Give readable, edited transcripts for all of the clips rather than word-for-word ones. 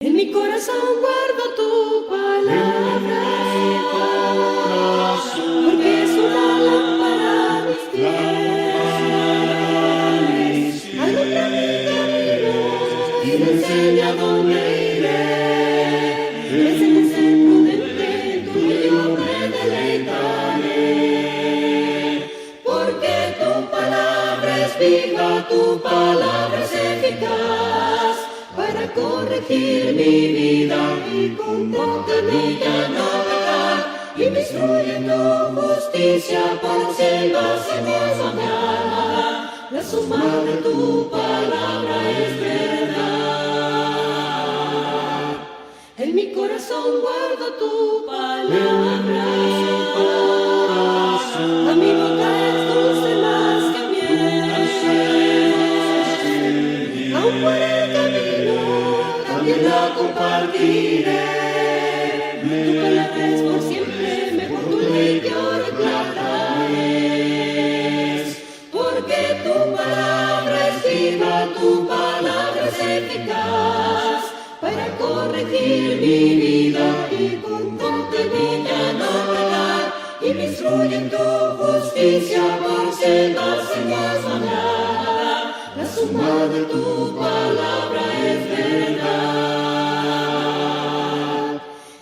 En mi corazón guardo tu palabra, porque es una lámpara a mis pies, alumbra mi camino y me enseña dónde iré. Me enseña a ser prudente, en tu yo me deleitaré, porque tu palabra es viva, tu palabra es eficaz para corregir mi vida y condenarme a no pecar, y me instruye en tu justicia por siglos y por su amor. La suma de tu palabra es verdad. En mi corazón guardo tu palabra, a mi boca es dulce más que miel, aún por el camino también la compartiré. Tu palabra es por siempre, mejor tu ley que oro y plata es, porque tu palabra es viva, tu palabra es eficaz para corregir mi vida y condenarme a no pecar, y me instruye en tu justicia por sendas señas mañana. La suma de tu palabra es verdad.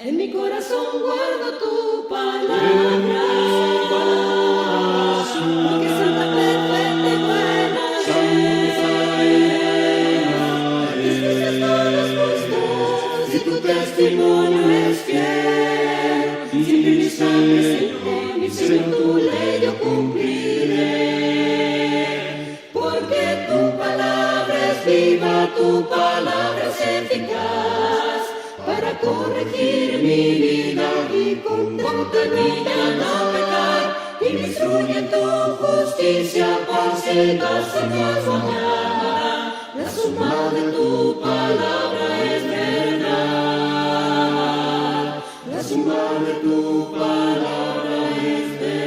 En mi corazón guardo tu palabra, porque es santa, perfecta y buena es. Tus juicios todos justos y tu testimonio es fiel. Siempre mi sangre, Señor, mi Señor, tu ley yo cumpliré, porque tu palabra es viva, tu palabra es eficaz para corregir mi vida y condenarme a no pecar, y me instruye en tu justicia por sendas señas mañana. La suma de tu palabra es verdad. La suma de tu palabra es verdad.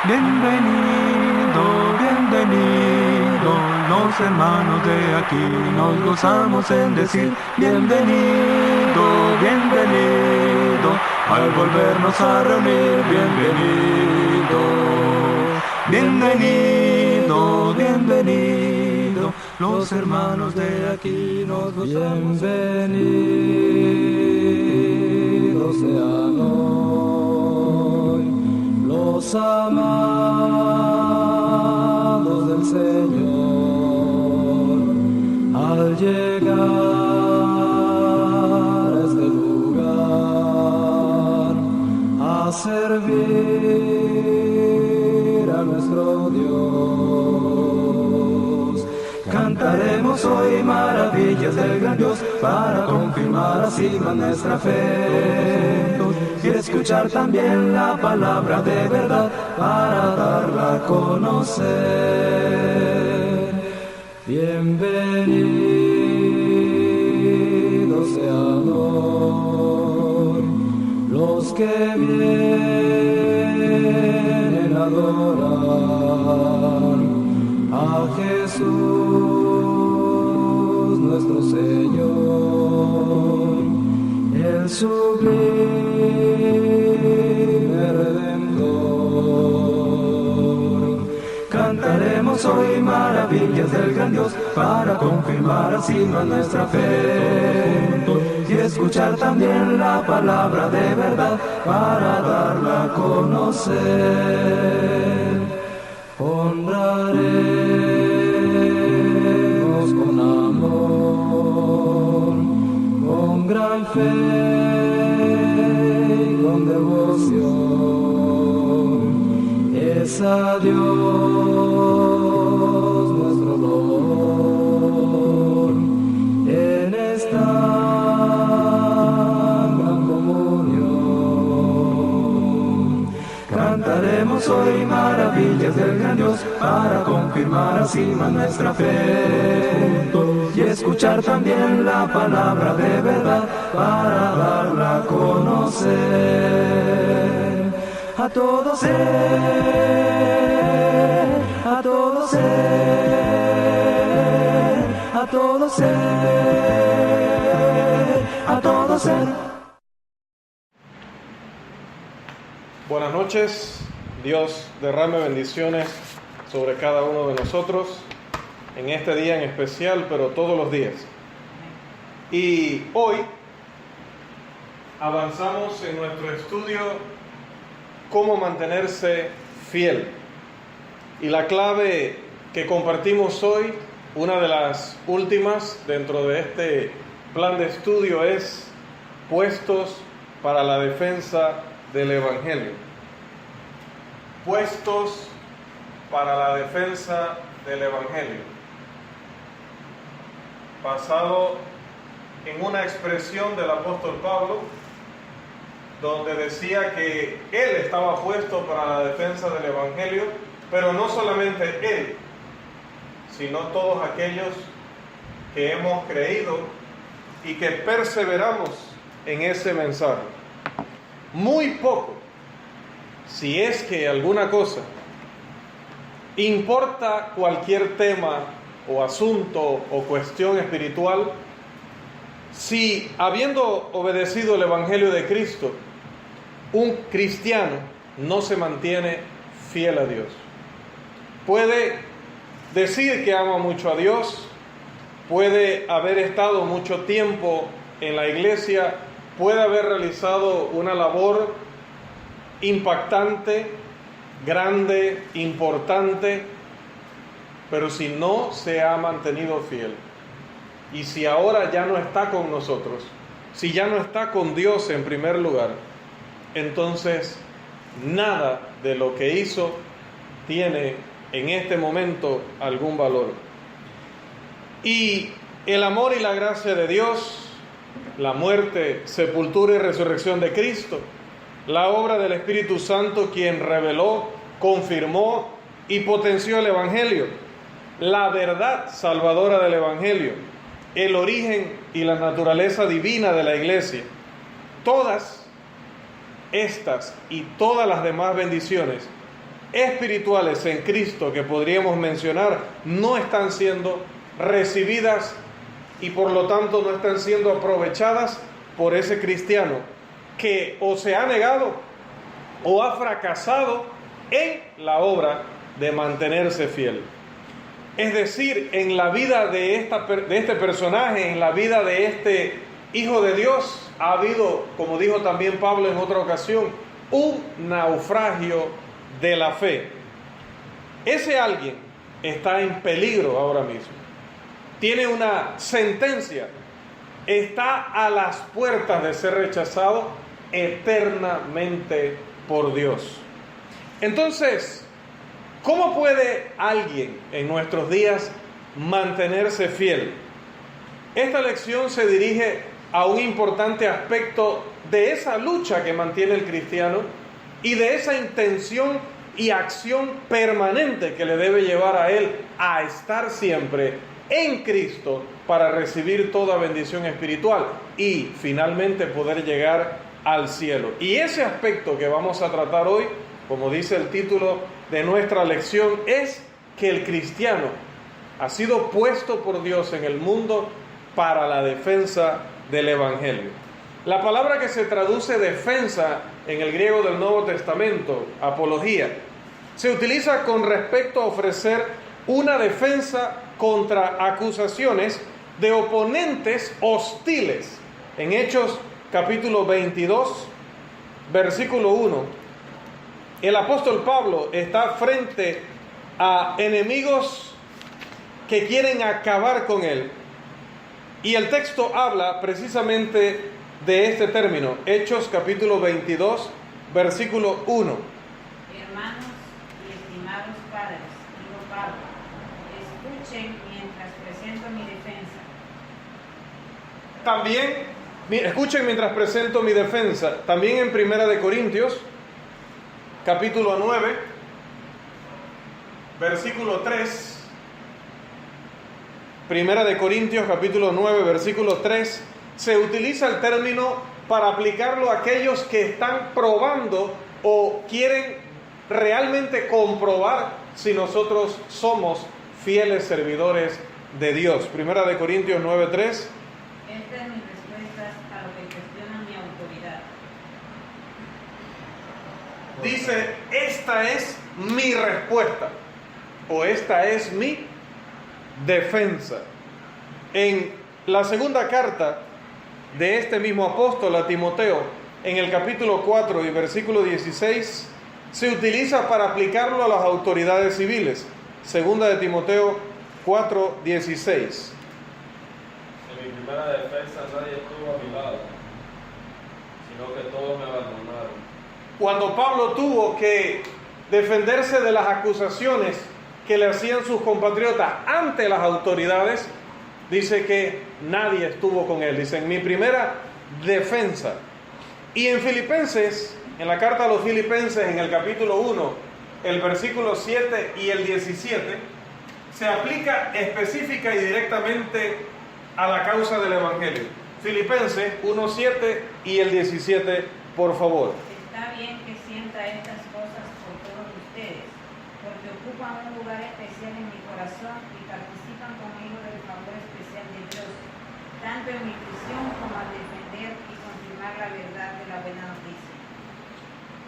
Bienvenido, bienvenido, los hermanos de aquí nos gozamos en decir bienvenido, bienvenido, al volvernos a reunir, bienvenido, bienvenido, bienvenido, los hermanos de aquí nos gozamos. Bienvenidos sean hoy los amados del Señor, al llegar a este lugar, a servir a nuestro Dios. Cantaremos hoy maravillas del gran Dios, para confirmar así más nuestra fe, y escuchar también la palabra de verdad, para darla a conocer. Bienvenidos sean hoy los que vienen a adorar a Jesús nuestro Señor, el sublime Redentor. Cantaremos hoy maravillas del gran Dios, para confirmar así más nuestra fe, y escuchar también la palabra de verdad, para darla a conocer. Honraremos con amor, con gran fe y con devoción, es a Dios nuestro Lord, en esta gran comunión. Cantaremos hoy maravillas maravillas del gran Dios, para confirmar así más nuestra fe. Y escuchar también la palabra de verdad, para darla a conocer. A todo ser, a todo ser, a todo ser, a todo ser. Buenas noches, Dios derrame bendiciones sobre cada uno de nosotros en este día en especial, pero todos los días. Y hoy avanzamos en nuestro estudio cómo mantenerse fiel. Y la clave que compartimos hoy, una de las últimas dentro de este plan de estudio, es puestos para la defensa del Evangelio. Puestos para la defensa del Evangelio. Basado en una expresión del apóstol Pablo, donde decía que él estaba puesto para la defensa del Evangelio, pero no solamente él, sino todos aquellos que hemos creído y que perseveramos en ese mensaje. Muy poco, si es que alguna cosa, importa cualquier tema o asunto o cuestión espiritual, si habiendo obedecido el Evangelio de Cristo, un cristiano no se mantiene fiel a Dios. Puede decir que ama mucho a Dios, puede haber estado mucho tiempo en la iglesia, puede haber realizado una labor impactante, grande, importante, pero si no se ha mantenido fiel, y si ahora ya no está con nosotros, si ya no está con Dios en primer lugar, entonces nada de lo que hizo tiene en este momento algún valor. Y el amor y la gracia de Dios, la muerte, sepultura y resurrección de Cristo, la obra del Espíritu Santo, quien reveló, confirmó y potenció el Evangelio, la verdad salvadora del Evangelio, el origen y la naturaleza divina de la iglesia, todas estas y todas las demás bendiciones espirituales en Cristo que podríamos mencionar no están siendo recibidas y por lo tanto no están siendo aprovechadas por ese cristiano que o se ha negado o ha fracasado en la obra de mantenerse fiel. Es decir, en la vida de este personaje, en la vida de este Hijo de Dios, ha habido, como dijo también Pablo en otra ocasión, un naufragio de la fe. Ese alguien está en peligro ahora mismo. Tiene una sentencia. Está a las puertas de ser rechazado eternamente por Dios. Entonces, ¿cómo puede alguien en nuestros días mantenerse fiel? Esta lección se dirige a un importante aspecto de esa lucha que mantiene el cristiano y de esa intención y acción permanente que le debe llevar a él a estar siempre en Cristo para recibir toda bendición espiritual y finalmente poder llegar al cielo. Y ese aspecto que vamos a tratar hoy, como dice el título de nuestra lección, es que el cristiano ha sido puesto por Dios en el mundo para la defensa del Evangelio. La palabra que se traduce defensa en el griego del Nuevo Testamento, apología, se utiliza con respecto a ofrecer una defensa contra acusaciones de oponentes hostiles. En Hechos capítulo 22, versículo 1, el apóstol Pablo está frente a enemigos que quieren acabar con él. Y el texto habla precisamente de este término, Hechos capítulo 22, versículo 1. Hermanos y estimados padres, digo Pablo, escuchen mientras presento mi defensa. También, escuchen mientras presento mi defensa, también en Primera de Corintios, capítulo 9, versículo 3. Primera de Corintios, capítulo 9, versículo 3. Se utiliza el término para aplicarlo a aquellos que están probando o quieren realmente comprobar si nosotros somos fieles servidores de Dios. Primera de Corintios 9, 3. Esta es mi respuesta a lo que cuestionan mi autoridad. Dice, esta es mi respuesta o esta es mi defensa. En la segunda carta de este mismo apóstol a Timoteo, en el capítulo 4 y versículo 16, se utiliza para aplicarlo a las autoridades civiles. Segunda de Timoteo 4, 16. En mi primera defensa nadie estuvo a mi lado, sino que todos me abandonaron. Cuando Pablo tuvo que defenderse de las acusaciones que le hacían sus compatriotas ante las autoridades, dice que nadie estuvo con él. Dice, en mi primera defensa. Y en Filipenses, en la carta a los Filipenses, en el capítulo 1, el versículo 7 y el 17, se aplica específica y directamente a la causa del Evangelio. Filipenses 1, 7 y el 17, por favor. Está bien que sienta estas cosas por todos ustedes, porque ocupan un lugar especial en mi corazón y participan conmigo del favor especial de Dios, tanto en mi prisión como al defender y confirmar la verdad de la buena noticia.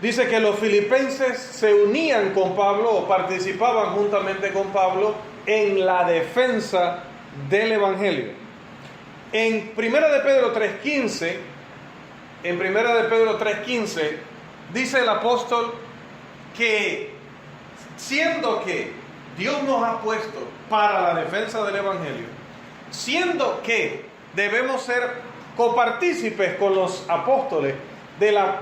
Dice que los filipenses se unían con Pablo o participaban juntamente con Pablo en la defensa del Evangelio. En 1 de Pedro 3:15, dice el apóstol que siendo que Dios nos ha puesto para la defensa del Evangelio, siendo que debemos ser copartícipes con los apóstoles de la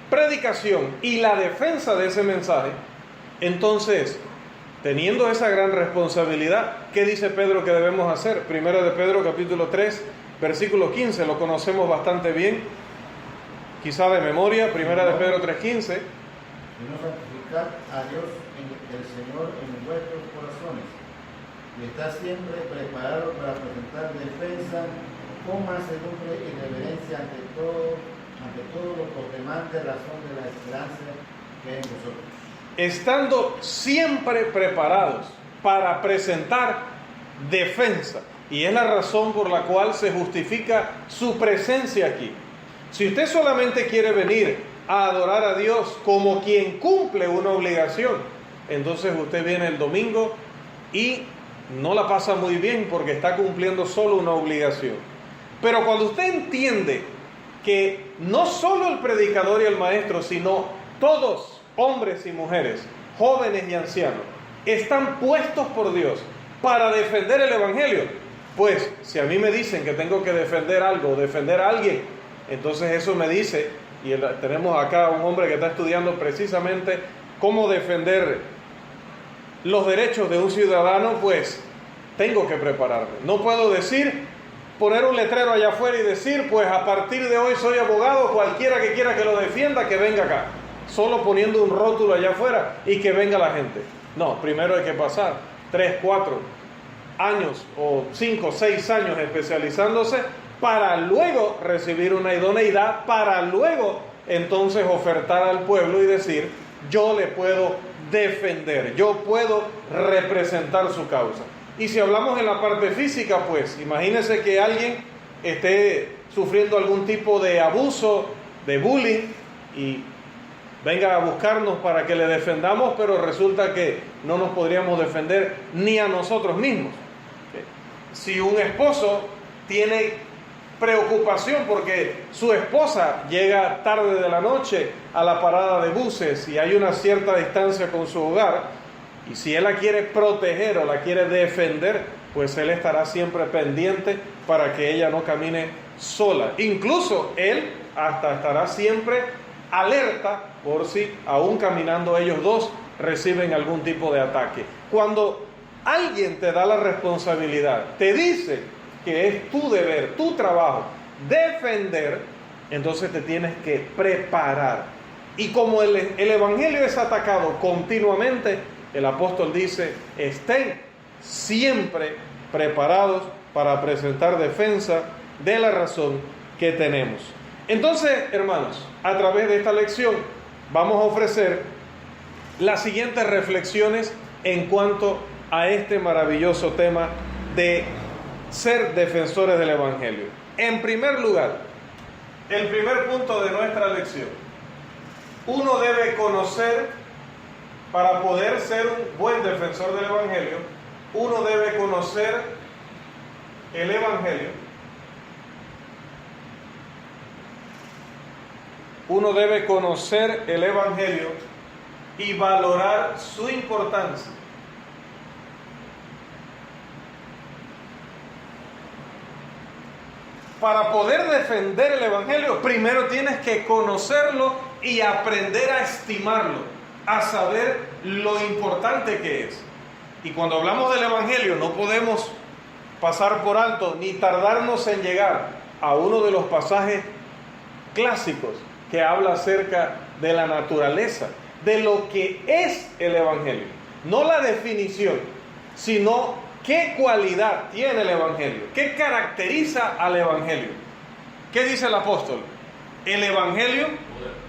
predicación y la defensa de ese mensaje, entonces, teniendo esa gran responsabilidad, ¿qué dice Pedro que debemos hacer? Primero de Pedro capítulo 3, versículo 15, lo conocemos bastante bien, quizá de memoria. Primera de Pedro 3:15. Sino santificad a Dios el Señor en vuestros corazones, y está siempre preparado para presentar defensa con mansedumbre y reverencia ante todos los demás de razón de la esperanza que hay en vosotros. Estando siempre preparados para presentar defensa. Y es la razón por la cual se justifica su presencia aquí. Si usted solamente quiere venir a adorar a Dios como quien cumple una obligación, entonces usted viene el domingo y no la pasa muy bien porque está cumpliendo solo una obligación. Pero cuando usted entiende que no solo el predicador y el maestro, sino todos, hombres y mujeres, jóvenes y ancianos, están puestos por Dios para defender el Evangelio, pues si a mí me dicen que tengo que defender algo, defender a alguien, entonces eso me dice, y tenemos acá un hombre que está estudiando precisamente cómo defender los derechos de un ciudadano, pues tengo que prepararme. No puedo poner un letrero allá afuera y decir, pues a partir de hoy soy abogado, cualquiera que quiera que lo defienda, que venga acá. Solo poniendo un rótulo allá afuera y que venga la gente. No, primero hay que pasar 3, 4 años o 5, 6 años especializándose para luego recibir una idoneidad, para luego entonces ofertar al pueblo y decir, yo le puedo defender, yo puedo representar su causa. Y si hablamos en la parte física, pues imagínese que alguien esté sufriendo algún tipo de abuso, de bullying, y venga a buscarnos para que le defendamos, pero resulta que no nos podríamos defender ni a nosotros mismos. Si un esposo tiene preocupación porque su esposa llega tarde de la noche a la parada de buses y hay una cierta distancia con su hogar, y si él la quiere proteger o la quiere defender, pues él estará siempre pendiente para que ella no camine sola. Incluso él hasta estará siempre alerta por si aún caminando ellos dos reciben algún tipo de ataque. Cuando alguien te da la responsabilidad, te dice que es tu deber, tu trabajo, defender, entonces te tienes que preparar. Y como el Evangelio es atacado continuamente, el apóstol dice, estén siempre preparados para presentar defensa de la razón que tenemos. Entonces, hermanos, a través de esta lección vamos a ofrecer las siguientes reflexiones en cuanto a este maravilloso tema de ser defensores del Evangelio. En primer lugar, el primer punto de nuestra lección: uno debe conocer, para poder ser un buen defensor del Evangelio, uno debe conocer el Evangelio. Uno debe conocer el Evangelio y valorar su importancia. Para poder defender el Evangelio, primero tienes que conocerlo y aprender a estimarlo, a saber lo importante que es. Y cuando hablamos del Evangelio, no podemos pasar por alto ni tardarnos en llegar a uno de los pasajes clásicos que habla acerca de la naturaleza, de lo que es el Evangelio. No la definición, sino qué cualidad tiene el Evangelio, qué caracteriza al Evangelio. ¿Qué dice el apóstol? El Evangelio,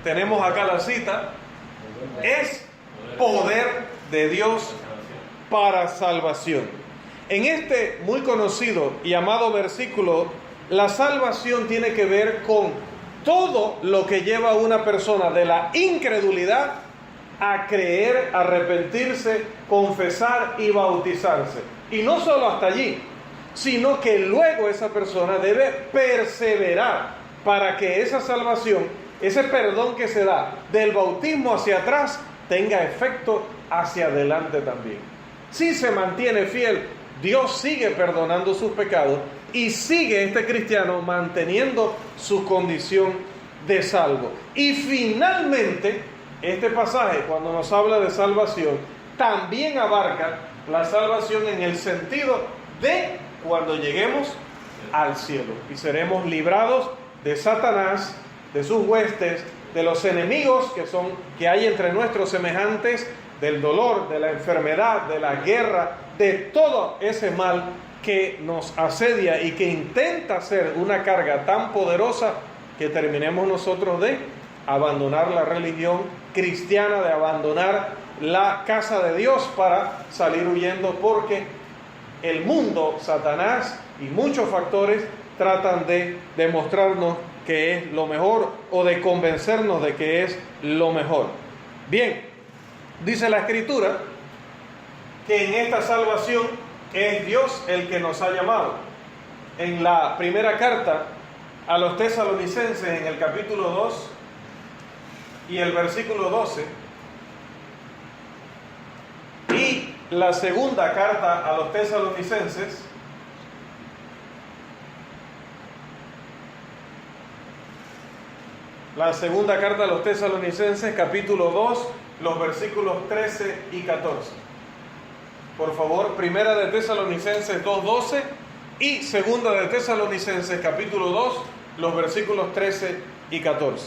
tenemos acá la cita, es poder de Dios para salvación. En este muy conocido y amado versículo, la salvación tiene que ver con todo lo que lleva a una persona de la incredulidad a creer, arrepentirse, confesar y bautizarse. Y no solo hasta allí, sino que luego esa persona debe perseverar para que esa salvación, ese perdón que se da del bautismo hacia atrás, tenga efecto hacia adelante también. Si se mantiene fiel, Dios sigue perdonando sus pecados y sigue este cristiano manteniendo su condición de salvo. Y finalmente, este pasaje, cuando nos habla de salvación, también abarca la salvación en el sentido de cuando lleguemos al cielo y seremos librados de Satanás, de sus huestes, de los enemigos que hay entre nuestros semejantes, del dolor, de la enfermedad, de la guerra, de todo ese mal que nos asedia y que intenta ser una carga tan poderosa que terminemos nosotros de abandonar la religión cristiana, de abandonar la casa de Dios para salir huyendo, porque el mundo, Satanás y muchos factores tratan de demostrarnos que es lo mejor o de convencernos de que es lo mejor. Bien, dice la Escritura que en esta salvación es Dios el que nos ha llamado. En la primera carta a los tesalonicenses, en el capítulo 2 y el versículo 12, y la segunda carta a los tesalonicenses, capítulo 2, los versículos 13 y 14. Por favor, primera de Tesalonicenses 2:12 y segunda de Tesalonicenses capítulo 2, los versículos 13 y 14.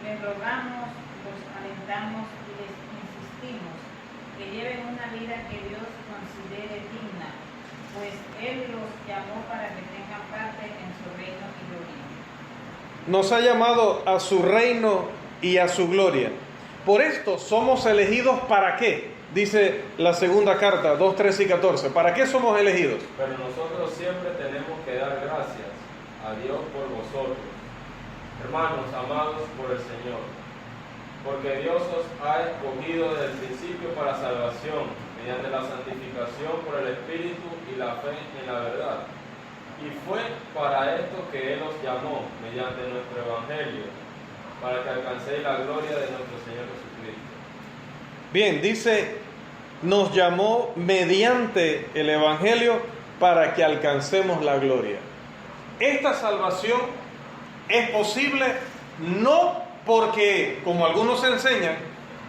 Les rogamos, los alentamos y les insistimos que lleven una vida que Dios considere digna, pues Él los llamó para que tengan parte en su reino y gloria. Nos ha llamado a su reino y a su gloria. Por esto somos elegidos, ¿para qué? Dice la segunda carta, 2, 13 y 14. ¿Para qué somos elegidos? Pero nosotros siempre tenemos que dar gracias a Dios por vosotros, hermanos amados por el Señor, porque Dios os ha escogido desde el principio para salvación, mediante la santificación por el Espíritu y la fe en la verdad. Y fue para esto que Él os llamó, mediante nuestro Evangelio, para que alcancéis la gloria de nuestro Señor Jesucristo. Bien, dice, nos llamó mediante el Evangelio para que alcancemos la gloria. Esta salvación es posible no porque, como algunos enseñan,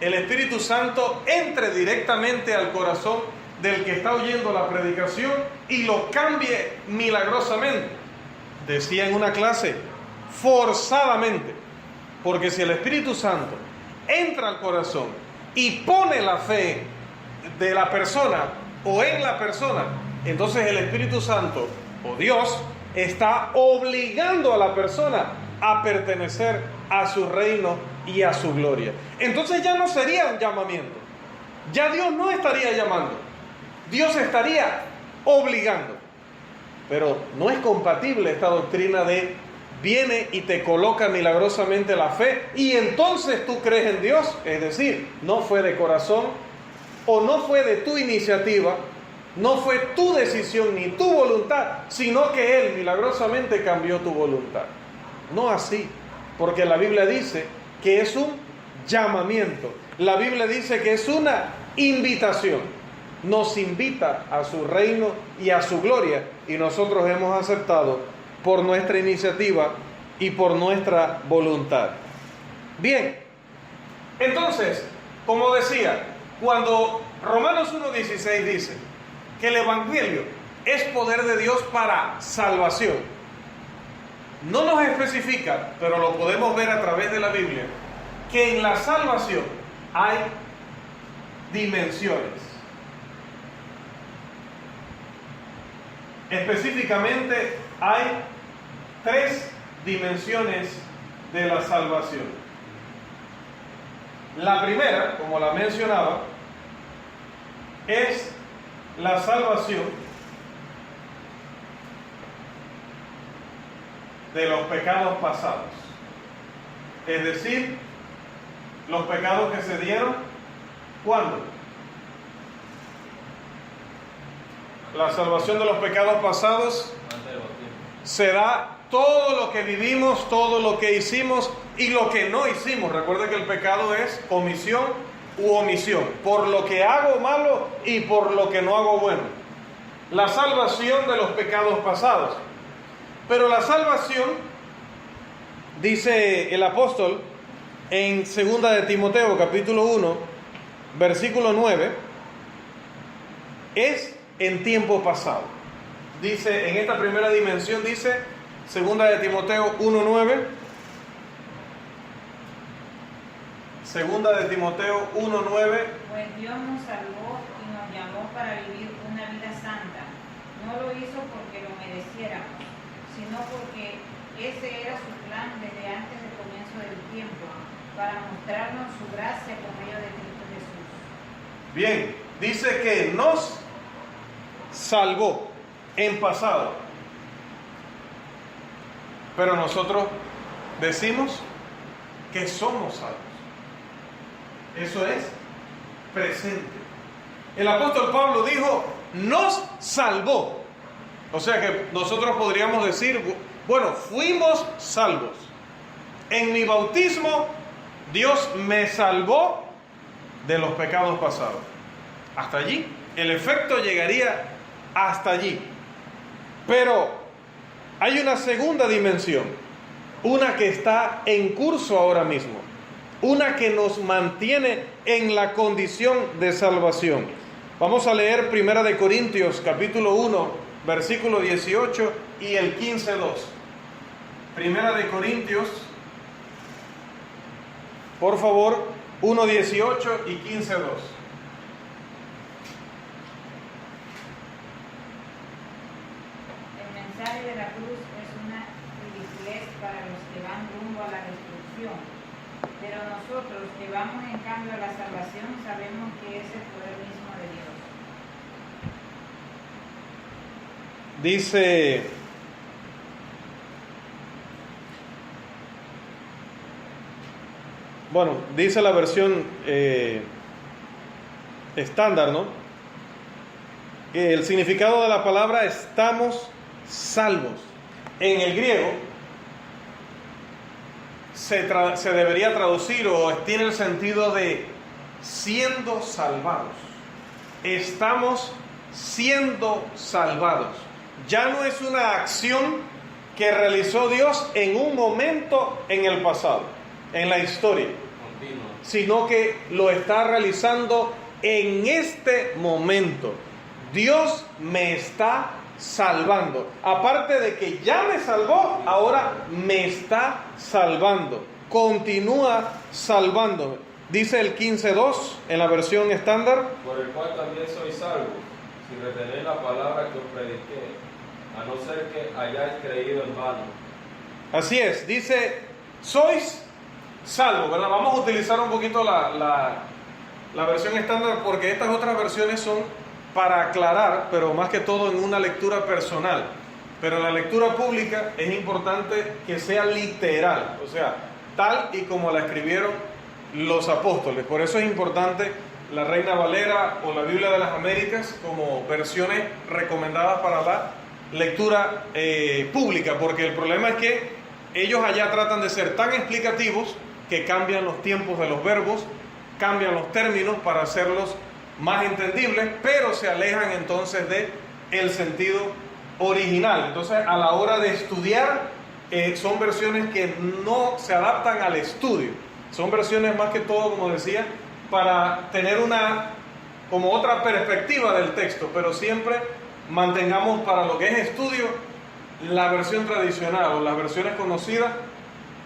el Espíritu Santo entre directamente al corazón del que está oyendo la predicación y lo cambie milagrosamente. Decía en una clase, forzadamente, porque si el Espíritu Santo entra al corazón y pone la fe de la persona o en la persona, entonces el Espíritu Santo o Dios está obligando a la persona a pertenecer a su reino y a su gloria. Entonces ya no sería un llamamiento. Ya Dios no estaría llamando. Dios estaría obligando. Pero no es compatible esta doctrina de viene y te coloca milagrosamente la fe y entonces tú crees en Dios. Es decir, no fue de corazón o no fue de tu iniciativa, no fue tu decisión ni tu voluntad, sino que Él milagrosamente cambió tu voluntad. No así, porque la Biblia dice que es un llamamiento. La Biblia dice que es una invitación. Nos invita a su reino y a su gloria, y nosotros hemos aceptado por nuestra iniciativa y por nuestra voluntad. Bien, entonces, como decía, cuando Romanos 1:16 dice que el Evangelio es poder de Dios para salvación, no nos especifica, pero lo podemos ver a través de la Biblia, que en la salvación hay dimensiones. Específicamente hay 3 dimensiones de la salvación. La primera, como la mencionaba, es la salvación de los pecados pasados. Es decir, los pecados que se dieron, ¿cuándo? La salvación de los pecados pasados se da todo lo que vivimos, todo lo que hicimos y lo que no hicimos. Recuerden que el pecado es omisión u omisión, por lo que hago malo y por lo que no hago bueno. La salvación de los pecados pasados. Pero la salvación, dice el apóstol en 2 de Timoteo capítulo 1, versículo 9, es en tiempo pasado. Dice, en esta primera dimensión, dice 2 de Timoteo 1:9. 2 de Timoteo 1:9. Pues Dios nos salvó y nos llamó para vivir una vida santa. No lo hizo porque lo mereciéramos, sino porque ese era su plan desde antes del comienzo del tiempo, para mostrarnos su gracia por medio de Cristo Jesús. Bien, dice que nos salvó en pasado, pero nosotros decimos que somos salvos. Eso es presente. El apóstol Pablo dijo, nos salvó. O sea que nosotros podríamos decir, bueno, fuimos salvos. En mi bautismo, Dios me salvó de los pecados pasados. Hasta allí. El efecto llegaría hasta allí. Pero hay una segunda dimensión, una que está en curso ahora mismo, una que nos mantiene en la condición de salvación. Vamos a leer 1 de Corintios capítulo 1, versículo 18 y el 15:2. 1 de Corintios, por favor, 1:18 y 15:2. El mensaje de la cruz es una ridiculez para los que van rumbo a la destrucción, pero nosotros que vamos en cambio a la salvación sabemos que es el poder mismo de Dios. Dice, bueno, dice la versión estándar, ¿no? Que el significado de la palabra estamos salvos. En el griego se debería traducir o tiene el sentido de siendo salvados. Estamos siendo salvados. Ya no es una acción que realizó Dios en un momento en el pasado, en la historia, sino que lo está realizando en este momento. Dios me está salvando. Aparte de que ya me salvó, ahora me está salvando. Continúa salvándome. Dice el 15.2 en la versión estándar. Por el cual también sois salvos, si retenéis la palabra que os prediqué, a no ser que hayáis creído en vano. Así es, dice, sois salvos, ¿verdad? Vamos a utilizar un poquito la versión estándar porque estas otras versiones son para aclarar, pero más que todo en una lectura personal. Pero en la lectura pública es importante que sea literal, o sea, tal y como la escribieron los apóstoles. Por eso es importante la Reina Valera o la Biblia de las Américas como versiones recomendadas para la lectura pública, porque el problema es que ellos allá tratan de ser tan explicativos que cambian los tiempos de los verbos, cambian los términos para hacerlos más entendibles, pero se alejan entonces de el sentido original. Entonces, a la hora de estudiar, son versiones que no se adaptan al estudio. Son versiones más que todo, como decía, para tener como otra perspectiva del texto, pero siempre mantengamos para lo que es estudio la versión tradicional o las versiones conocidas,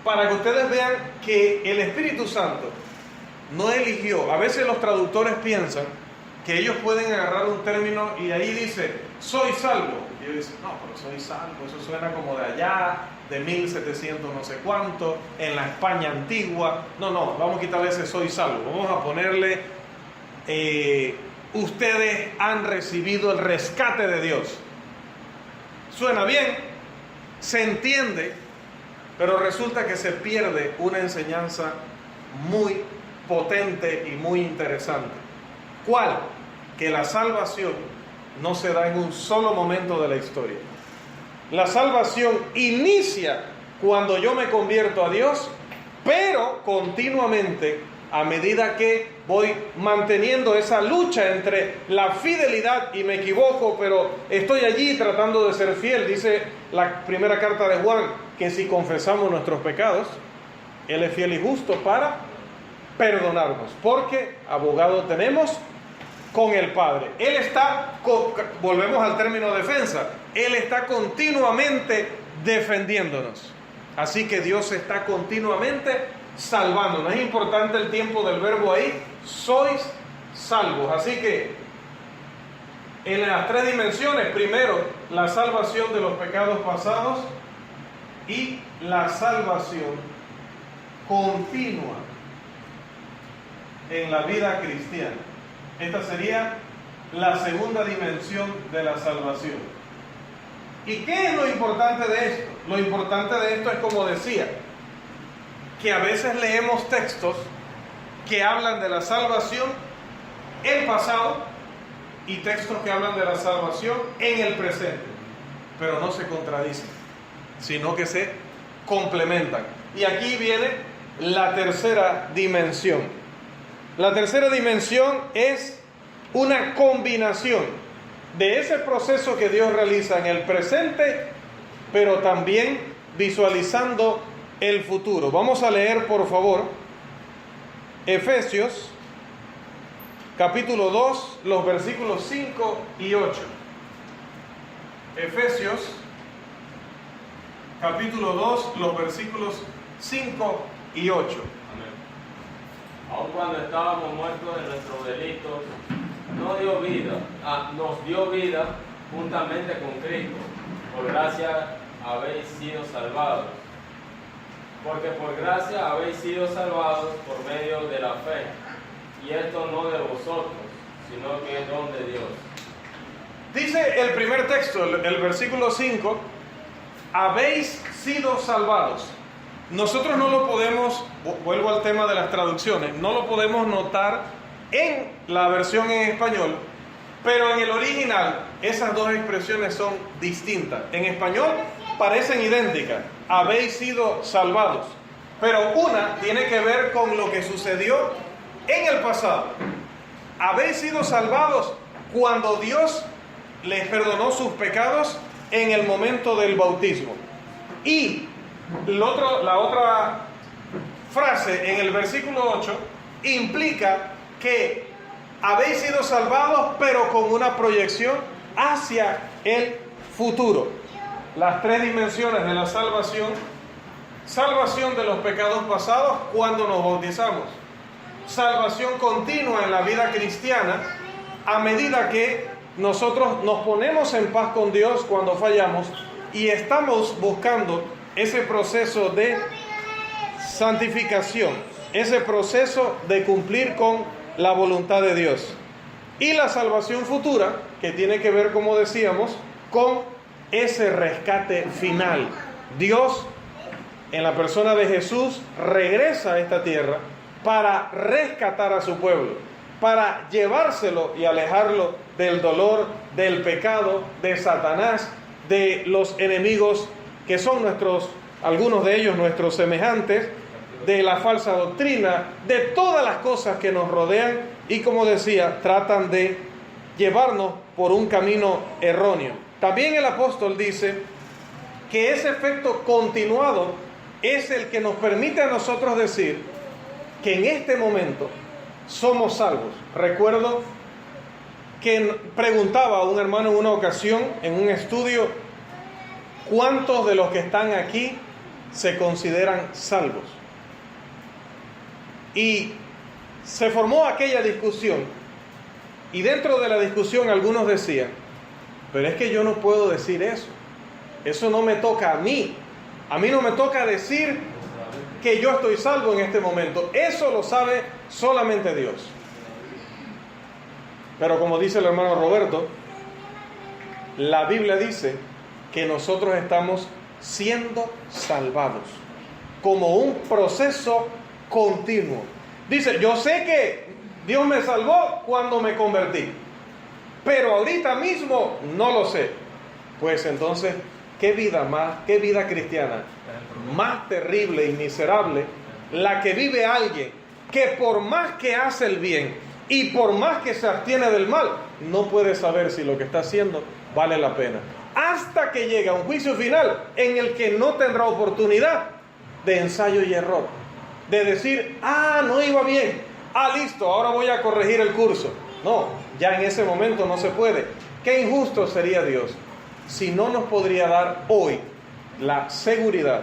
para que ustedes vean que el Espíritu Santo no eligió. A veces los traductores piensan que ellos pueden agarrar un término y ahí dice, soy salvo. Y ellos dicen, no, pero soy salvo, eso suena como de allá, de 1700 no sé cuánto, en la España antigua. No, vamos a quitarle ese soy salvo. Vamos a ponerle, ustedes han recibido el rescate de Dios. Suena bien, se entiende, pero resulta que se pierde una enseñanza muy potente y muy interesante. ¿Cuál? Que la salvación no se da en un solo momento de la historia. La salvación inicia cuando yo me convierto a Dios, pero continuamente, a medida que voy manteniendo esa lucha entre la fidelidad y me equivoco, pero estoy allí tratando de ser fiel. Dice la primera carta de Juan que si confesamos nuestros pecados, Él es fiel y justo para perdonarnos, porque abogado tenemos con el Padre. Él está, volvemos al término defensa, Él está continuamente defendiéndonos. Así que Dios está continuamente salvándonos. Es importante el tiempo del verbo ahí, sois salvos. Así que en las tres dimensiones, primero la salvación de los pecados pasados y la salvación continua en la vida cristiana. Esta sería la segunda dimensión de la salvación. ¿Y qué es lo importante de esto? Lo importante de esto es, como decía, que a veces leemos textos que hablan de la salvación en pasado y textos que hablan de la salvación en el presente, pero no se contradicen, sino que se complementan. Y aquí viene la tercera dimensión. La tercera dimensión es una combinación de ese proceso que Dios realiza en el presente, pero también visualizando el futuro. Vamos a leer, por favor, Efesios capítulo 2, los versículos 5 y 8. Efesios capítulo 2, los versículos 5 y 8. Amén. Aun cuando estábamos muertos en nuestros delitos, nos dio vida juntamente con Cristo. Por gracia habéis sido salvados. Porque por gracia habéis sido salvados por medio de la fe. Y esto no de vosotros, sino que es don de Dios. Dice el primer texto, el versículo 5, habéis sido salvados. Nosotros no lo podemos, vuelvo al tema de las traducciones, no lo podemos notar en la versión en español, pero en el original esas dos expresiones son distintas. En español parecen idénticas, habéis sido salvados, pero una tiene que ver con lo que sucedió en el pasado. Habéis sido salvados cuando Dios les perdonó sus pecados en el momento del bautismo. Y la otra frase en el versículo 8 implica que habéis sido salvados, pero con una proyección hacia el futuro. Las tres dimensiones de la salvación: salvación de los pecados pasados cuando nos bautizamos, salvación continua en la vida cristiana a medida que nosotros nos ponemos en paz con Dios cuando fallamos y estamos buscando ese proceso de santificación, ese proceso de cumplir con la voluntad de Dios. Y la salvación futura, que tiene que ver, como decíamos, con ese rescate final. Dios, en la persona de Jesús, regresa a esta tierra para rescatar a su pueblo, para llevárselo y alejarlo del dolor, del pecado, de Satanás, de los enemigos que son algunos de ellos nuestros semejantes, de la falsa doctrina, de todas las cosas que nos rodean y, como decía, tratan de llevarnos por un camino erróneo. También el apóstol dice que ese efecto continuado es el que nos permite a nosotros decir que en este momento somos salvos. Recuerdo que preguntaba a un hermano en una ocasión, en un estudio, ¿cuántos de los que están aquí se consideran salvos? Y se formó aquella discusión, y dentro de la discusión algunos decían, pero es que yo no puedo decir eso no me toca a mí no me toca decir que yo estoy salvo en este momento, eso lo sabe solamente Dios. Pero como dice el hermano Roberto, la Biblia dice que nosotros estamos siendo salvados como un proceso continuo. Dice, yo sé que Dios me salvó cuando me convertí, pero ahorita mismo no lo sé. Pues entonces, qué vida cristiana más terrible y miserable la que vive alguien que por más que hace el bien y por más que se abstiene del mal, no puede saber si lo que está haciendo vale la pena, hasta que llega un juicio final en el que no tendrá oportunidad de ensayo y error, de decir, no iba bien, listo, ahora voy a corregir el curso. No, ya en ese momento no se puede. Qué injusto sería Dios si no nos podría dar hoy la seguridad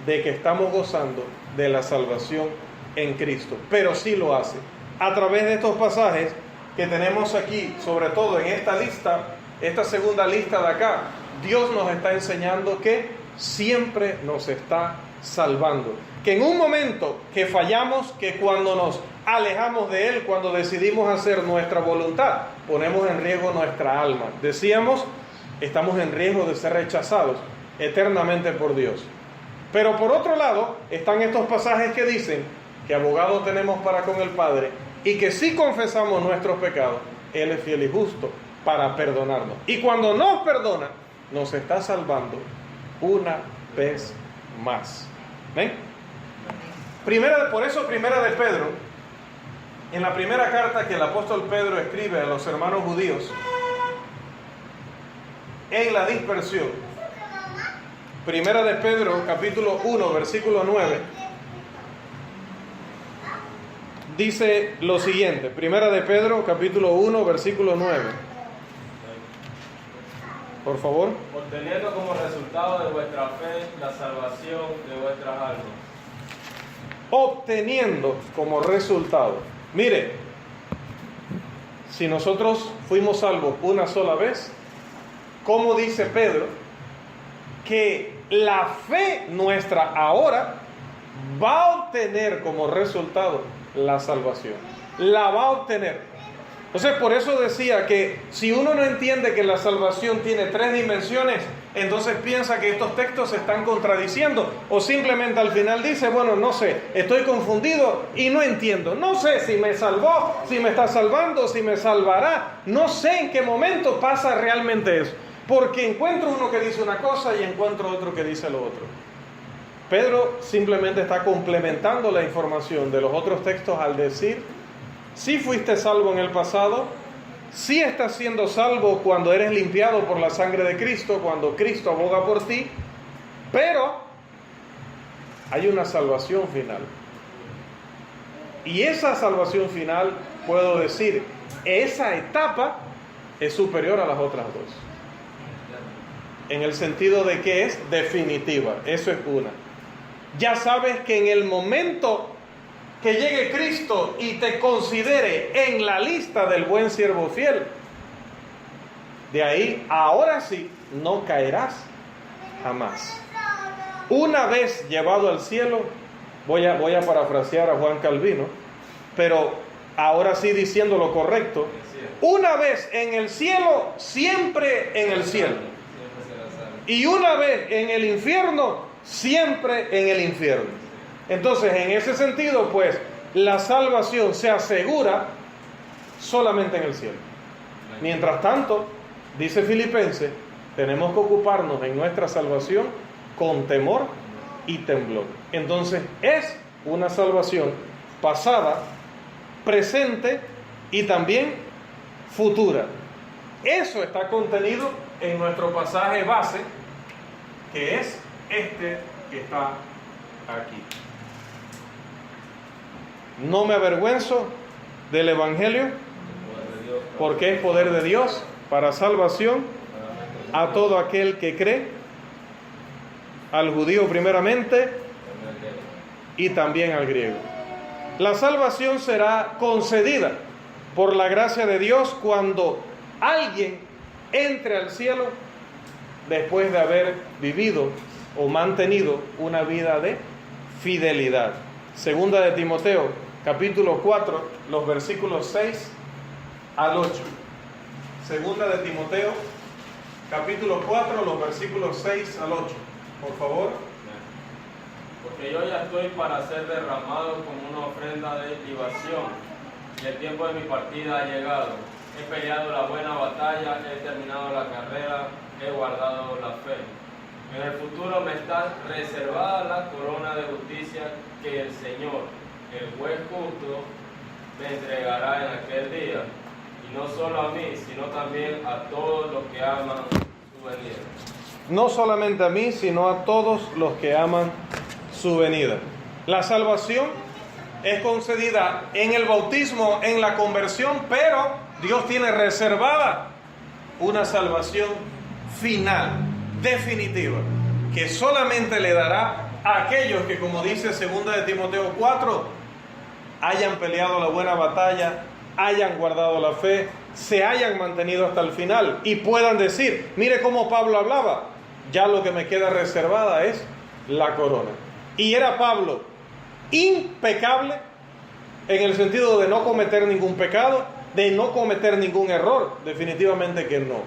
de que estamos gozando de la salvación en Cristo. Pero sí lo hace a través de estos pasajes que tenemos aquí, sobre todo en esta lista, esta segunda lista de acá. Dios nos está enseñando que siempre nos está salvando, que en un momento que fallamos, que cuando nos alejamos de Él, cuando decidimos hacer nuestra voluntad, ponemos en riesgo nuestra alma. Decíamos, estamos en riesgo de ser rechazados eternamente por Dios. Pero por otro lado, están estos pasajes que dicen que abogado tenemos para con el Padre y que si confesamos nuestros pecados, Él es fiel y justo para perdonarnos. Y cuando nos perdona, nos está salvando una vez más. ¿Ven? Por eso Primera de Pedro, en la primera carta que el apóstol Pedro escribe a los hermanos judíos en la dispersión, Primera de Pedro, capítulo 1, versículo 9, dice lo siguiente. Primera de Pedro, capítulo 1, versículo 9. Por favor. Obteniendo como resultado de vuestra fe la salvación de vuestras almas. Obteniendo como resultado. Mire, si nosotros fuimos salvos una sola vez, ¿cómo dice Pedro que la fe nuestra ahora va a obtener como resultado la salvación? La va a obtener. Entonces, por eso decía que si uno no entiende que la salvación tiene 3 dimensiones, entonces piensa que estos textos se están contradiciendo, o simplemente al final dice, bueno, no sé, estoy confundido y no entiendo, no sé si me salvó, si me está salvando, si me salvará, no sé en qué momento pasa realmente eso, porque encuentro uno que dice una cosa y encuentro otro que dice lo otro. Pedro simplemente está complementando la información de los otros textos al decir, si fuiste salvo en el pasado, si estás siendo salvo cuando eres limpiado por la sangre de Cristo, cuando Cristo aboga por ti, pero hay una salvación final. Y esa salvación final, puedo decir, esa etapa es superior a las otras dos. En el sentido de que es definitiva, eso es una. Ya sabes que en el momento que llegue Cristo y te considere en la lista del buen siervo fiel, de ahí, ahora sí, no caerás jamás. Una vez llevado al cielo, voy a parafrasear a Juan Calvino, pero ahora sí diciendo lo correcto, una vez en el cielo, siempre en el cielo. Y una vez en el infierno, siempre en el infierno. Entonces, en ese sentido, pues, la salvación se asegura solamente en el cielo. Mientras tanto, dice Filipenses, tenemos que ocuparnos en nuestra salvación con temor y temblor. Entonces, es una salvación pasada, presente y también futura. Eso está contenido en nuestro pasaje base, que es este que está aquí. No me avergüenzo del Evangelio, porque es poder de Dios para salvación a todo aquel que cree, al judío primeramente y también al griego. La salvación será concedida por la gracia de Dios cuando alguien entre al cielo después de haber vivido o mantenido una vida de fidelidad. Segunda de Timoteo, capítulo 4, los versículos 6 al 8. Segunda de Timoteo, capítulo 4, los versículos 6 al 8. Por favor. Porque yo ya estoy para ser derramado como una ofrenda de libación, y el tiempo de mi partida ha llegado. He peleado la buena batalla, he terminado la carrera, he guardado la fe. En el futuro me está reservada la corona de justicia que el Señor, el juez justo, me entregará en aquel día. Y no solo a mí, sino también a todos los que aman su venida. No solamente a mí, sino a todos los que aman su venida. La salvación es concedida en el bautismo, en la conversión, pero Dios tiene reservada una salvación final, definitiva, que solamente le dará a aquellos que, como dice 2 de Timoteo 4, hayan peleado la buena batalla, hayan guardado la fe, se hayan mantenido hasta el final y puedan decir, mire cómo Pablo hablaba, ya lo que me queda reservada es la corona. Y era Pablo impecable en el sentido de no cometer ningún pecado, de no cometer ningún error, definitivamente que no.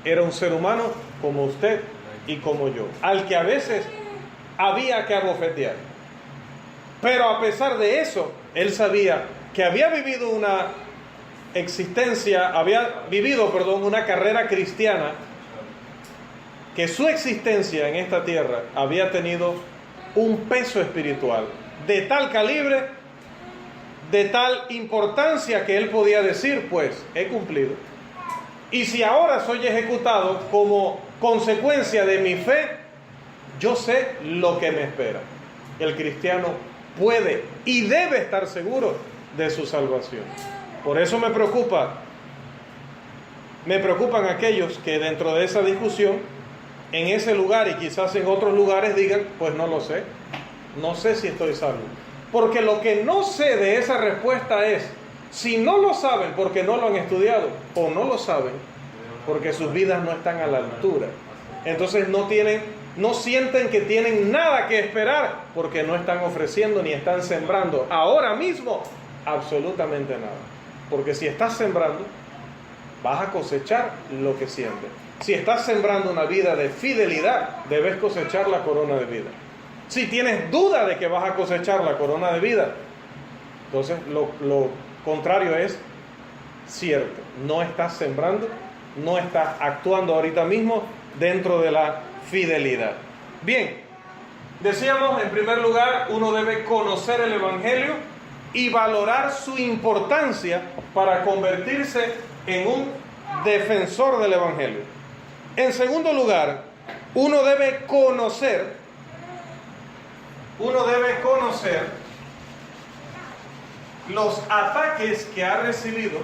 Era un ser humano como usted y como yo, al que a veces había que abofetear. Pero a pesar de eso, él sabía que había vivido una una carrera cristiana, que su existencia en esta tierra había tenido un peso espiritual de tal calibre, de tal importancia, que él podía decir, pues, he cumplido. Y si ahora soy ejecutado como consecuencia de mi fe, yo sé lo que me espera. El cristiano puede y debe estar seguro de su salvación. Por eso me preocupan aquellos que dentro de esa discusión, en ese lugar y quizás en otros lugares, digan, pues no lo sé, no sé si estoy salvo. Porque lo que no sé de esa respuesta es, si no lo saben porque no lo han estudiado, o no lo saben porque sus vidas no están a la altura, entonces no sienten que tienen nada que esperar, porque no están ofreciendo ni están sembrando ahora mismo absolutamente nada. Porque si estás sembrando, vas a cosechar lo que siembres. Si estás sembrando una vida de fidelidad, debes cosechar la corona de vida. Si tienes duda de que vas a cosechar la corona de vida, entonces lo contrario es cierto. No estás sembrando, no estás actuando ahorita mismo dentro de la fidelidad. Bien, decíamos, en primer lugar, uno debe conocer el Evangelio y valorar su importancia para convertirse en un defensor del Evangelio. En segundo lugar, uno debe conocer los ataques que ha recibido.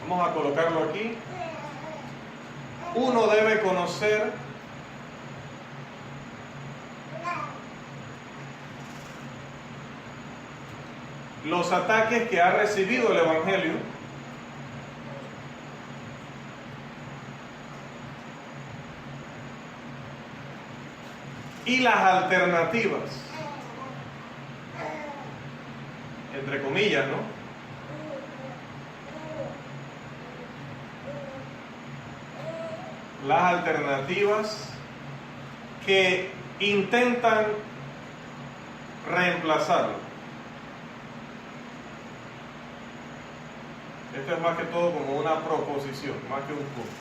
Vamos a colocarlo aquí. Uno debe conocer los ataques que ha recibido el Evangelio y las alternativas, entre comillas, ¿no? Las alternativas que intentan reemplazarlo. Esto es más que todo como una proposición, más que un punto.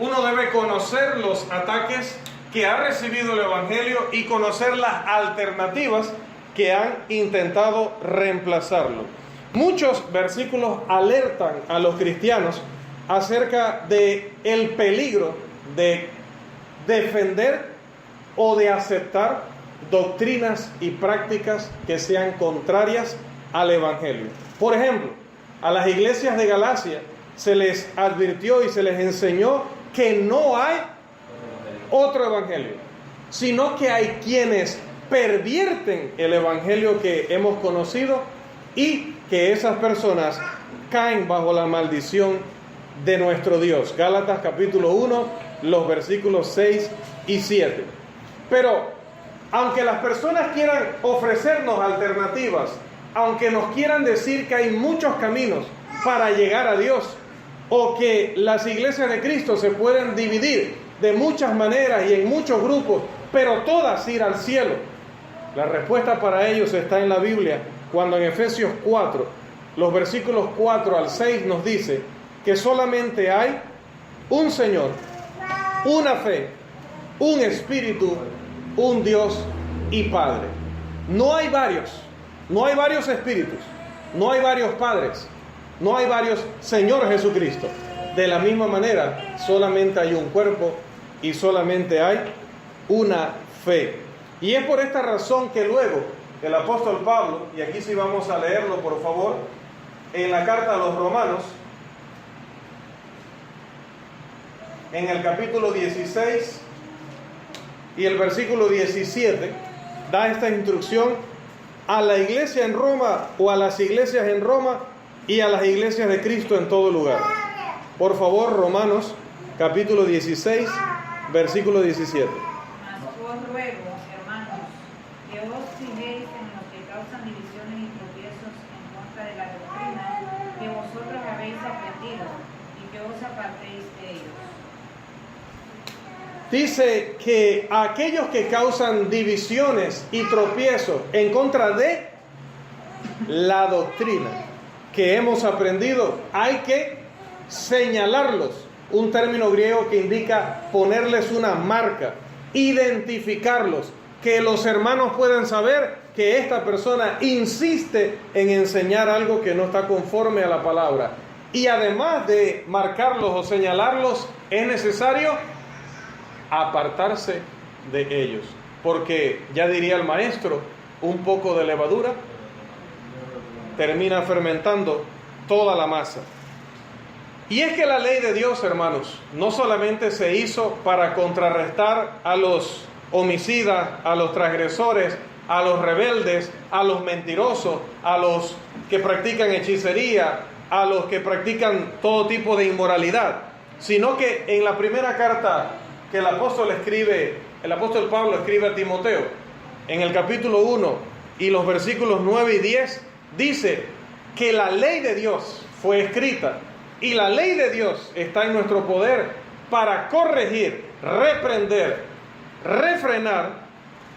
Uno debe conocer los ataques que ha recibido el Evangelio y conocer las alternativas que han intentado reemplazarlo. Muchos versículos alertan a los cristianos acerca de el peligro de defender o de aceptar doctrinas y prácticas que sean contrarias al Evangelio. Por ejemplo, a las iglesias de Galacia se les advirtió y se les enseñó que no hay otro evangelio, sino que hay quienes pervierten el evangelio que hemos conocido y que esas personas caen bajo la maldición de nuestro Dios. Gálatas capítulo 1, los versículos 6 y 7. Pero aunque las personas quieran ofrecernos alternativas, aunque nos quieran decir que hay muchos caminos para llegar a Dios, o que las iglesias de Cristo se pueden dividir de muchas maneras y en muchos grupos, pero todas ir al cielo, la respuesta para ellos está en la Biblia, cuando en Efesios 4, los versículos 4 al 6 nos dice que solamente hay un Señor, una fe, un Espíritu, un Dios y Padre. No hay varios espíritus, no hay varios padres, no hay varios Señor Jesucristo. De la misma manera, solamente hay un cuerpo y solamente hay una fe. Y es por esta razón que luego el apóstol Pablo, y aquí sí vamos a leerlo por favor, en la carta a los Romanos, en el capítulo 16 y el versículo 17, da esta instrucción a la iglesia en Roma o a las iglesias en Roma y a las iglesias de Cristo en todo lugar. Por favor, Romanos capítulo 16, versículo 17. Mas os ruego, hermanos, que os fijéis en los que causan divisiones y tropiezos en contra de la doctrina que vosotros habéis aprendido y que os apartéis de ellos. Dice que aquellos que causan divisiones y tropiezos en contra de la doctrina que hemos aprendido, hay que señalarlos. Un término griego que indica ponerles una marca, identificarlos, que los hermanos puedan saber que esta persona insiste en enseñar algo que no está conforme a la palabra. Y además de marcarlos o señalarlos, es necesario apartarse de ellos, porque ya diría el maestro, un poco de levadura termina fermentando toda la masa. Y es que la ley de Dios, hermanos, no solamente se hizo para contrarrestar a los homicidas, a los transgresores, a los rebeldes, a los mentirosos, a los que practican hechicería, a los que practican todo tipo de inmoralidad, sino que en la primera carta que el apóstol Pablo escribe a Timoteo, en el capítulo 1 y los versículos 9 y 10, dice que la ley de Dios fue escrita y la ley de Dios está en nuestro poder para corregir, reprender, refrenar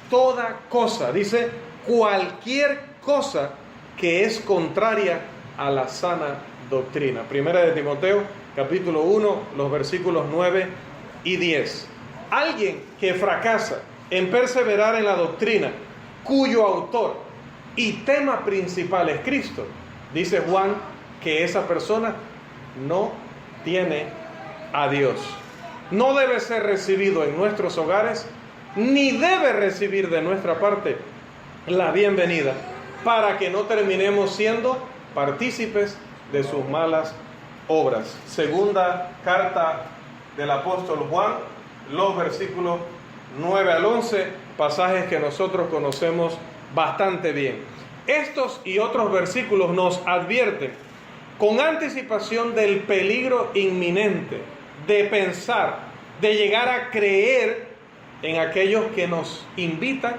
toda cosa, dice cualquier cosa que es contraria a la sana doctrina. Primera de Timoteo, capítulo 1, los versículos 9 y 10. Alguien que fracasa en perseverar en la doctrina, cuyo autor y tema principal es Cristo, dice Juan que esa persona no tiene a Dios. No debe ser recibido en nuestros hogares, ni debe recibir de nuestra parte la bienvenida, para que no terminemos siendo partícipes de sus malas obras. Segunda carta del apóstol Juan, los versículos 9 al 11, pasajes que nosotros conocemos bastante bien. Estos y otros versículos nos advierten con anticipación del peligro inminente de pensar, de llegar a creer en aquellos que nos invitan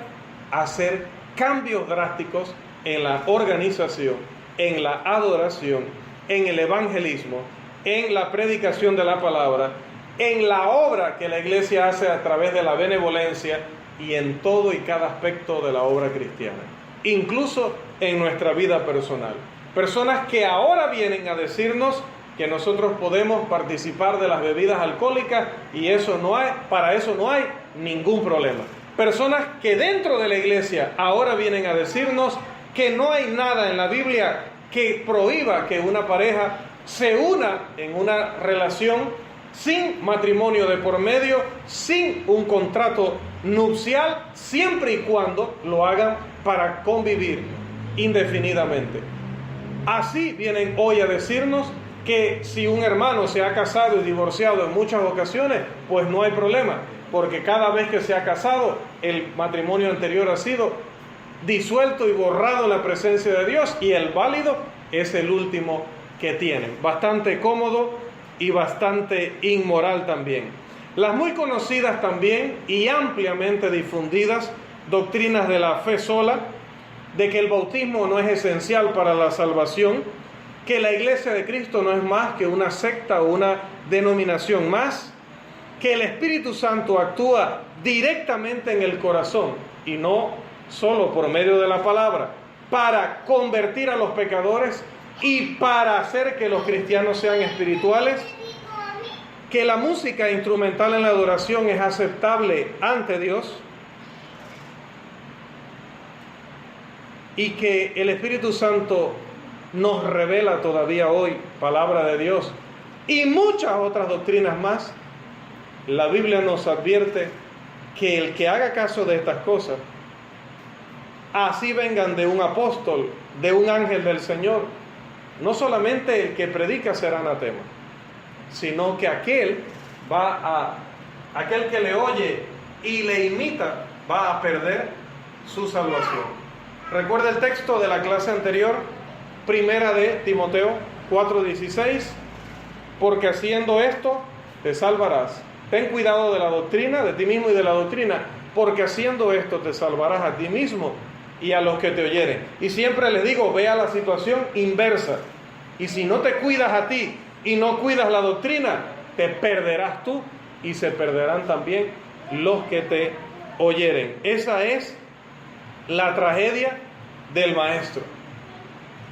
a hacer cambios drásticos en la organización, en la adoración, en el evangelismo, en la predicación de la palabra, en la obra que la iglesia hace a través de la benevolencia y en todo y cada aspecto de la obra cristiana, incluso en nuestra vida personal. Personas que ahora vienen a decirnos que nosotros podemos participar de las bebidas alcohólicas y para eso no hay ningún problema. Personas que dentro de la iglesia ahora vienen a decirnos que no hay nada en la Biblia que prohíba que una pareja se una en una relación sin matrimonio de por medio, sin un contrato nupcial, siempre y cuando lo hagan para convivir indefinidamente. Así vienen hoy a decirnos que si un hermano se ha casado y divorciado en muchas ocasiones, pues no hay problema, porque cada vez que se ha casado, el matrimonio anterior ha sido disuelto y borrado en la presencia de Dios, y el válido es el último que tienen. Bastante cómodo y bastante inmoral también. Las muy conocidas también y ampliamente difundidas doctrinas de la fe sola, de que el bautismo no es esencial para la salvación, que la Iglesia de Cristo no es más que una secta o una denominación más, que el Espíritu Santo actúa directamente en el corazón y no solo por medio de la palabra, para convertir a los pecadores y para hacer que los cristianos sean espirituales, que la música instrumental en la adoración es aceptable ante Dios y que el Espíritu Santo nos revela todavía hoy palabra de Dios y muchas otras doctrinas más. La Biblia nos advierte que el que haga caso de estas cosas, así vengan de un apóstol, de un ángel del Señor, no solamente el que predica será anatema, sino que aquel que le oye y le imita va a perder su salvación. Recuerda el texto de la clase anterior, primera de Timoteo 4:16, porque haciendo esto te salvarás. Ten cuidado de la doctrina, de ti mismo y de la doctrina, porque haciendo esto te salvarás a ti mismo y a los que te oyeren. Y siempre les digo, vea la situación inversa. Y si no te cuidas a ti y no cuidas la doctrina, te perderás tú y se perderán también los que te oyeren. Esa es la tragedia del maestro.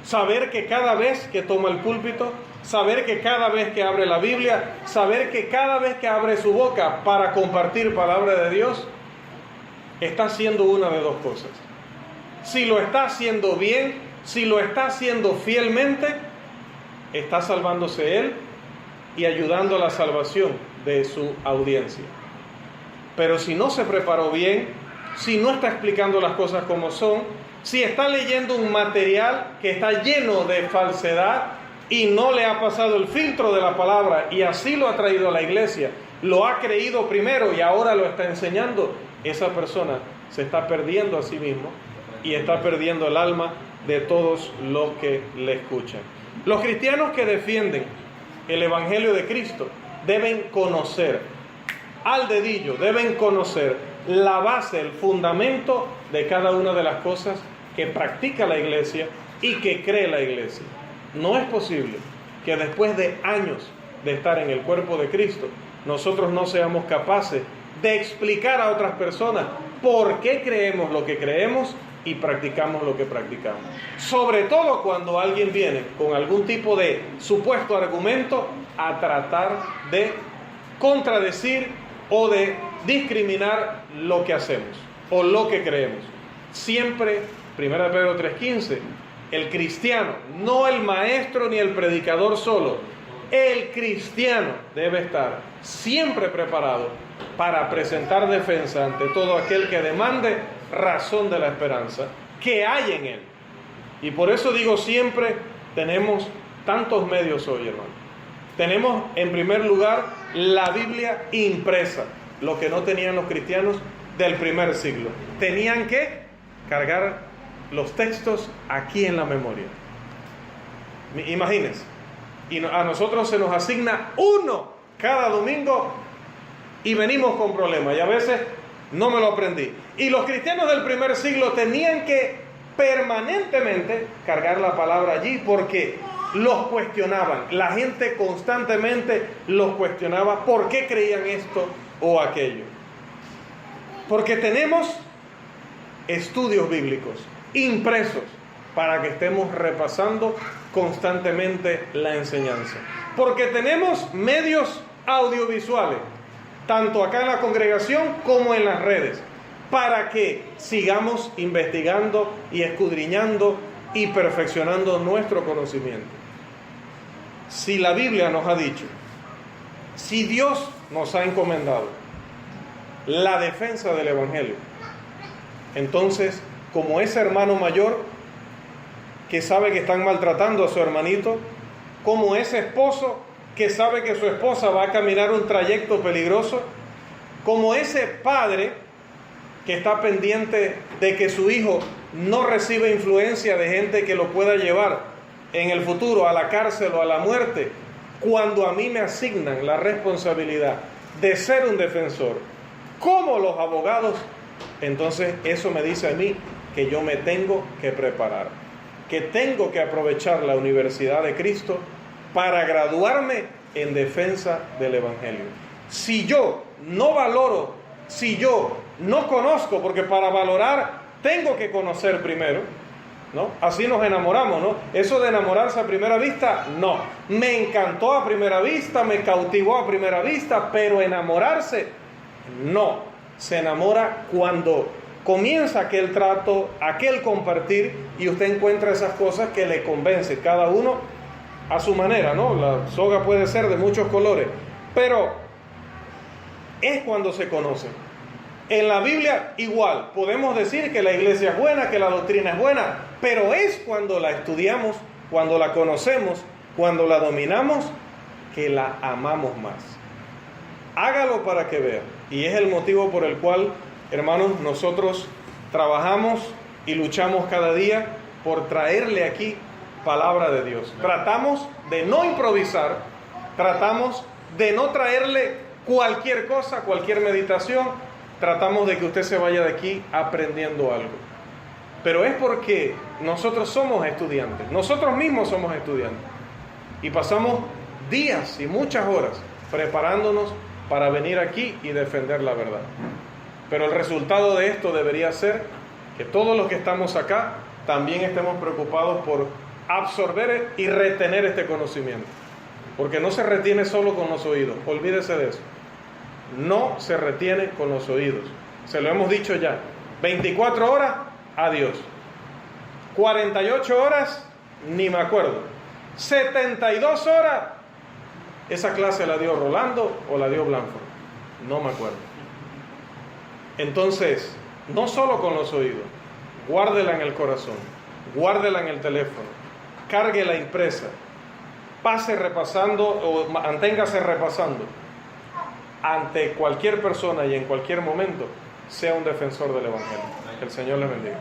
Saber que cada vez que toma el púlpito, saber que cada vez que abre la Biblia, saber que cada vez que abre su boca para compartir palabra de Dios, está haciendo una de dos cosas. Si lo está haciendo bien, si lo está haciendo fielmente, está salvándose él y ayudando a la salvación de su audiencia. Pero si no se preparó bien, si no está explicando las cosas como son, si está leyendo un material que está lleno de falsedad y no le ha pasado el filtro de la palabra y así lo ha traído a la iglesia, lo ha creído primero y ahora lo está enseñando, esa persona se está perdiendo a sí mismo y está perdiendo el alma de todos los que le escuchan. Los cristianos que defienden el Evangelio de Cristo deben conocer al dedillo, deben conocer la base, el fundamento de cada una de las cosas que practica la iglesia y que cree la iglesia. No es posible que después de años de estar en el cuerpo de Cristo, nosotros no seamos capaces de explicar a otras personas por qué creemos lo que creemos y practicamos lo que practicamos. Sobre todo cuando alguien viene con algún tipo de supuesto argumento a tratar de contradecir o de discriminar lo que hacemos o lo que creemos. Siempre, 1 Pedro 3:15, el cristiano, no el maestro ni el predicador solo, el cristiano debe estar siempre preparado para presentar defensa ante todo aquel que demande razón de la esperanza que hay en él. Y por eso digo siempre, tenemos tantos medios hoy, hermano. Tenemos en primer lugar la Biblia impresa, lo que no tenían los cristianos del primer siglo. Tenían que cargar los textos aquí en la memoria. Imagínense, y a nosotros se nos asigna uno cada domingo y venimos con problemas, y a veces no me lo aprendí. Y los cristianos del primer siglo tenían que permanentemente cargar la palabra allí porque los cuestionaban. La gente constantemente los cuestionaba por qué creían esto o aquello. Porque tenemos estudios bíblicos impresos para que estemos repasando constantemente la enseñanza. Porque tenemos medios audiovisuales, tanto acá en la congregación como en las redes, para que sigamos investigando y escudriñando y perfeccionando nuestro conocimiento. Si la Biblia nos ha dicho, si Dios nos ha encomendado la defensa del Evangelio, entonces, como ese hermano mayor que sabe que están maltratando a su hermanito, como ese esposo que sabe que su esposa va a caminar un trayecto peligroso, como ese padre que está pendiente de que su hijo no reciba influencia de gente que lo pueda llevar en el futuro a la cárcel o a la muerte, cuando a mí me asignan la responsabilidad de ser un defensor, como los abogados, entonces eso me dice a mí que yo me tengo que preparar, que tengo que aprovechar la Universidad de Cristo para graduarme en defensa del Evangelio. Si yo no valoro, si yo no conozco, porque para valorar tengo que conocer primero, ¿no? Así nos enamoramos, ¿no? Eso de enamorarse a primera vista, no. Me encantó a primera vista, me cautivó a primera vista, pero enamorarse, no. Se enamora cuando comienza aquel trato, aquel compartir, y usted encuentra esas cosas que le convencen, cada uno a su manera, ¿no? La soga puede ser de muchos colores, pero es cuando se conocen. En la Biblia igual, podemos decir que la iglesia es buena, que la doctrina es buena, pero es cuando la estudiamos, cuando la conocemos, cuando la dominamos, que la amamos más. Hágalo para que vea. Y es el motivo por el cual, hermanos, nosotros trabajamos y luchamos cada día por traerle aquí palabra de Dios. Tratamos de no improvisar, tratamos de no traerle cualquier cosa, cualquier meditación, tratamos de que usted se vaya de aquí aprendiendo algo. Pero es porque nosotros somos estudiantes, nosotros mismos somos estudiantes. Y pasamos días y muchas horas preparándonos para venir aquí y defender la verdad. Pero el resultado de esto debería ser que todos los que estamos acá también estemos preocupados por absorber y retener este conocimiento. Porque no se retiene solo con los oídos, olvídese de eso. No se retiene con los oídos. Se lo hemos dicho ya. 24 horas, adiós. 48 horas, ni me acuerdo. 72 horas, esa clase la dio Rolando o la dio Blanford, no me acuerdo. Entonces, no solo con los oídos, guárdela en el corazón, guárdela en el teléfono, cárguela impresa, pase repasando o manténgase repasando. Ante cualquier persona y en cualquier momento, sea un defensor del Evangelio. Que el Señor les bendiga.